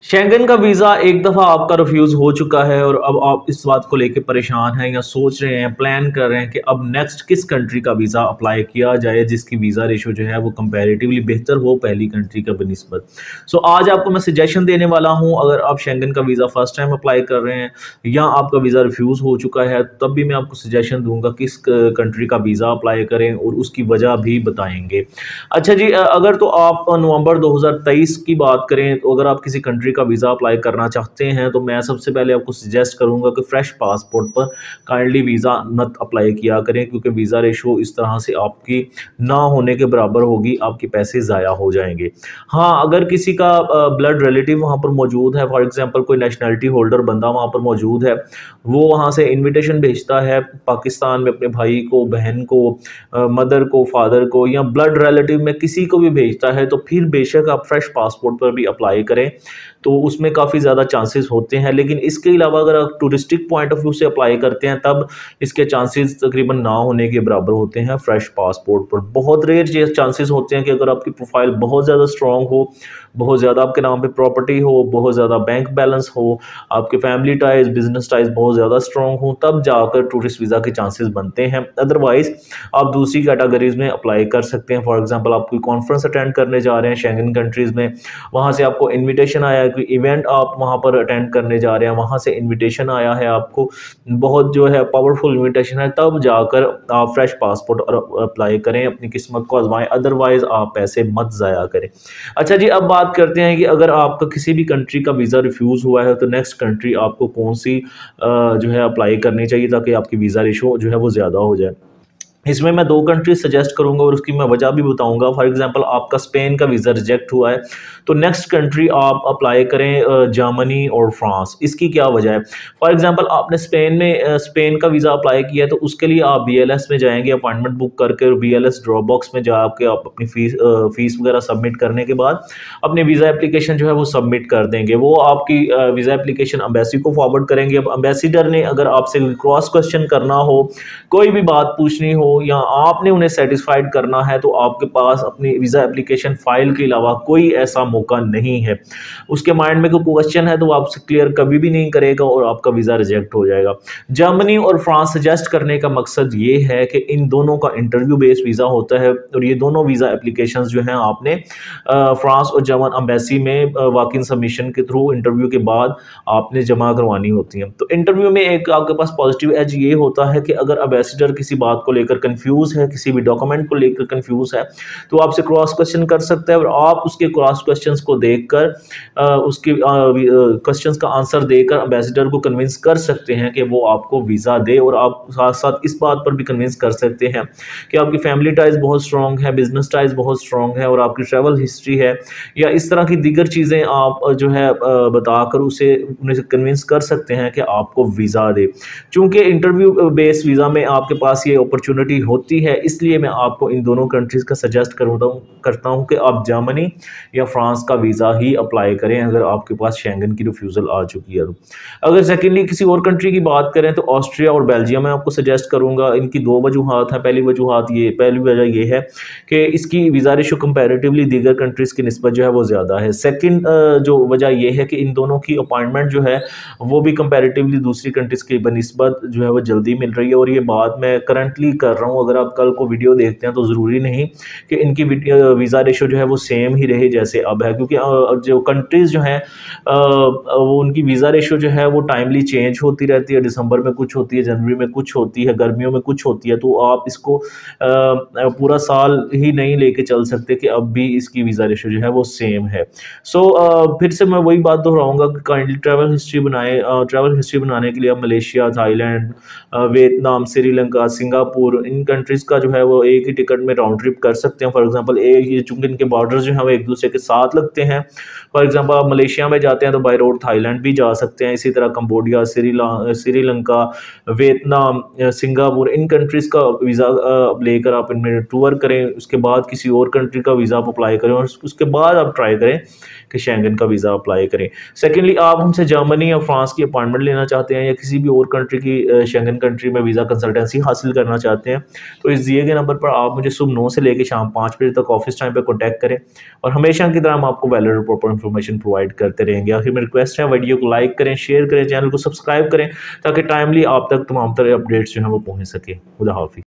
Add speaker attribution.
Speaker 1: Schengen का visa एक दफ़ा आपका रिफ्यूज़ हो चुका है और अब आप इस बात को लेके परेशान हैं या सोच रहे हैं, प्लान कर रहे हैं कि अब नेक्स्ट किस कंट्री का वीज़ा अप्लाई किया जाए जिसकी वीज़ा रेशो जो है वो कंपैरेटिवली बेहतर हो पहली कंट्री का बनिस्बत। सो आज आपको मैं सजेशन देने वाला हूँ। अगर आप शेंगन का वीज़ा फ़र्स्ट टाइम अप्लाई कर रहे हैं या आपका वीज़ा रिफ्यूज़ हो चुका है, तब भी मैं आपको सजेशन दूँगा किस कंट्री का वीज़ा अप्लाई करें और उसकी वजह भी बताएँगे। अच्छा जी, अगर तो आप नवंबर 2023 की बात करें, तो अगर आप किसी कंट्री का वीज़ा अप्लाई करना चाहते हैं तो मैं सबसे पहले आपको सजेस्ट करूंगा कि फ्रेश पासपोर्ट पर काइंडली वीज़ा मत अप्लाई किया करें, क्योंकि वीज़ा रेशो इस तरह से आपकी ना होने के बराबर होगी, आपके पैसे ज़ाया हो जाएंगे। हाँ, अगर किसी का ब्लड रिलेटिव वहाँ पर मौजूद है, फॉर एग्जांपल कोई नेशनलिटी होल्डर बंदा वहाँ पर मौजूद है, वो वहाँ से इन्विटेशन भेजता है पाकिस्तान में अपने भाई को, बहन को, मदर को, फादर को, या ब्लड रिलेटिव में किसी को भी भेजता है, तो फिर बेशक आप फ्रेश पासपोर्ट पर भी अप्लाई करें, तो उसमें काफ़ी ज़्यादा चांसेस होते हैं। लेकिन इसके अलावा अगर आप टूरिस्टिक पॉइंट ऑफ व्यू से अप्लाई करते हैं, तब इसके चांसेस तकरीबन ना होने के बराबर होते हैं फ्रेश पासपोर्ट पर। बहुत रेयर चांसेस होते हैं कि अगर आपकी प्रोफाइल बहुत ज़्यादा स्ट्रॉन्ग हो, बहुत ज़्यादा आपके नाम पे प्रॉपर्टी हो, बहुत ज़्यादा बैंक बैलेंस हो, आपके फैमिली टाइज, बिजनेस टाइज बहुत ज़्यादा स्ट्रॉन्ग हो, तब जाकर टूरिस्ट वीज़ा के चांसेस बनते हैं। अदरवाइज आप दूसरी कैटेगरीज में अप्लाई कर सकते हैं। फॉर एग्जांपल आप कोई कॉन्फ्रेंस अटेंड करने जा रहे हैं शेंगन कंट्रीज़ में, वहाँ से आपको इन्विटेशन आया है, कोई इवेंट आप वहाँ पर अटेंड करने जा रहे हैं, वहाँ से इन्विटेशन आया है आपको, बहुत जो है पावरफुल इन्विटेशन है, तब जाकर आप फ्रेश पासपोर्ट अप्लाई करें, अपनी किस्मत को आजमाएं। अदरवाइज आप पैसे मत ज़ाया करें। अच्छा जी, अब बात करते हैं कि अगर आपका किसी भी कंट्री का वीज़ा रिफ्यूज़ हुआ है तो नेक्स्ट कंट्री आपको कौन सी जो है अप्लाई करनी चाहिए ताकि आपकी वीज़ा रेशो जो है वो ज़्यादा हो जाए। इसमें मैं 2 कंट्री सजेस्ट करूँगा और उसकी मैं वजह भी बताऊँगा। फॉर एग्जांपल आपका स्पेन का वीज़ा रिजेक्ट हुआ है, तो नेक्स्ट कंट्री आप अप्लाई करें जर्मनी और फ्रांस। इसकी क्या वजह है? फॉर एग्जांपल आपने स्पेन का वीज़ा अप्लाई किया है, तो उसके लिए आप बीएलएस में जाएँगे, अपॉइंटमेंट बुक करके, और बीएलएस ड्रॉप बॉक्स में जाके आप अपनी फ़ीस वगैरह सबमिट करने के बाद अपनी वीज़ा एप्लीकेशन जो है वो सबमिट कर देंगे। वो आपकी वीज़ा एप्लीकेशन एम्बेसी को फॉरवर्ड करेंगे। अब एम्बेसडर ने अगर आपसे क्रॉस क्वेश्चन करना हो, कोई भी बात पूछनी हो, या आपने उन्हें सेटिस्फाइड करना है, तो आपके पास अपनी वीज़ा एप्लीकेशन फाइल के अलावा कोई ऐसा मौका नहीं है। उसके माइंड में कोई क्वेश्चन है तो वो आपसे क्लियर कभी भी नहीं करेगा और आपका वीज़ा रिजेक्ट हो जाएगा। जर्मनी और फ्रांस सजेस्ट करने का मकसद ये है कि इन दोनों का इंटरव्यू बेस्ड वीज़ा होता है, और ये दोनों वीज़ा एप्लीकेशंस जो हैं आपने फ्रांस और जर्मन एम्बेसी में वॉक इन सबमिशन के थ्रू इंटरव्यू के बाद आपने जमा करवानी होती हैं। तो इंटरव्यू में एक आपके पास पॉजिटिव एज ये होता है कि अगर एम्बेसडर किसी बात को लेकर कंफ्यूज है, किसी भी डॉक्यूमेंट को लेकर कंफ्यूज है, तो आपसे क्रॉस क्वेश्चन कर सकता है, और आप उसके क्रॉस क्वेश्चंस को देखकर उसके क्वेश्चंस का आंसर देकर एम्बेसडर को कन्विंस कर सकते हैं कि वो आपको वीज़ा दे। और आप साथ साथ इस बात पर भी कन्विंस कर सकते हैं कि आपकी फैमिली टाइज बहुत स्ट्रॉन्ग है, बिजनेस टाइज बहुत स्ट्रॉन्ग है, और आपकी ट्रैवल हिस्ट्री है, या इस तरह की दीगर चीज़ें आप जो है बताकर उन्हें कन्विंस कर सकते हैं कि आपको वीज़ा दे। चूँकि इंटरव्यू बेस्ड वीज़ा में आपके पास ये अपॉर्चुनिटी होती है, इसलिए मैं आपको इन दोनों कंट्रीज़ का सजेस्ट करता हूँ कि आप जर्मनी या फ्रांस का वीज़ा ही अप्लाई करें अगर आपके पास शेंगन की रिफ्यूज़ल आ चुकी है तो। अगर सेकेंडली किसी और कंट्री की बात करें तो ऑस्ट्रिया और बेल्जियम मैं आपको सजेस्ट करूँगा। इनकी 2 वजूहात हैं। पहली वजह ये है कि इसकी वीज़ा रेशो कंपैरेटिवली दीगर कंट्रीज़ की निस्बत जो है वो ज़्यादा है। सेकेंड जो वजह ये है कि इन दोनों की अपॉइंटमेंट जो है वो भी कंपैरेटिवली दूसरी कंट्रीज़ की बनिस्बत जो है वो जल्दी मिल रही है, और ये बात मैं करंटली कर रहा हूँ। अगर आप कल को वीडियो देखते हैं तो ज़रूरी नहीं कि इनकी वीज़ा रेशो जो है वो सेम ही रहे जैसे अब है, क्योंकि जो कंट्रीज़ जो हैं वो उनकी वीज़ा रेशो जो है वो टाइमली चेंज होती रहती है। दिसंबर में कुछ होती है, जनवरी में कुछ होती है, गर्मियों में कुछ होती है, तो आप इसको पूरा साल ही नहीं लेके चल सकते कि अब भी इसकी वीज़ा रेशो जो है वो सेम है। फिर से मैं वही बात दोहराऊंगा कि काइंडली ट्रैवल हिस्ट्री बनाने के लिए आप Malaysia, Thailand, Vietnam, Sri Lanka, Singapore, इन कंट्रीज़ का जो है वो एक ही टिकट में राउंड ट्रिप कर सकते हैं। फॉर एग्जांपल ये चूँकि इनके बॉर्डर्स जो हैं वो एक दूसरे के साथ लगते हैं। फॉर एग्जांपल आप मलेशिया में जाते हैं तो बाय रोड थाईलैंड भी जा सकते हैं। इसी तरह कंबोडिया, श्रीलंका, वियतनाम, सिंगापुर, इन कंट्रीज़ का वीज़ा लेकर आप इनमें टूर करें। उसके बाद किसी और कंट्री का वीज़ा आप अप्लाई करें, और उसके बाद आप ट्राई करें कि शेंगन का वीज़ा अप्लाई करें। सेकेंडली आप हमसे जर्मनी या फ्रांस की अपॉइंटमेंट लेना चाहते हैं, या किसी भी और कंट्री की शेंगन कंट्री में वीज़ा कंसल्टेंसी हासिल करना चाहते हैं, हैं। तो इस दिए गए नंबर पर आप मुझे सुबह 9 से लेकर शाम 5 बजे तक ऑफिस टाइम पे कॉन्टैक्ट करें और हमेशा की तरह हम आपको वैलिड और प्रॉपर इन्फॉर्मेशन प्रोवाइड करते रहेंगे। आखिर में रिक्वेस्ट है, वीडियो को लाइक करें, शेयर करें, चैनल को सब्सक्राइब करें ताकि टाइमली आप तक तमाम तरह अपडेट्स जो हैं वो पहुँच सके। खुदा हाफिज़।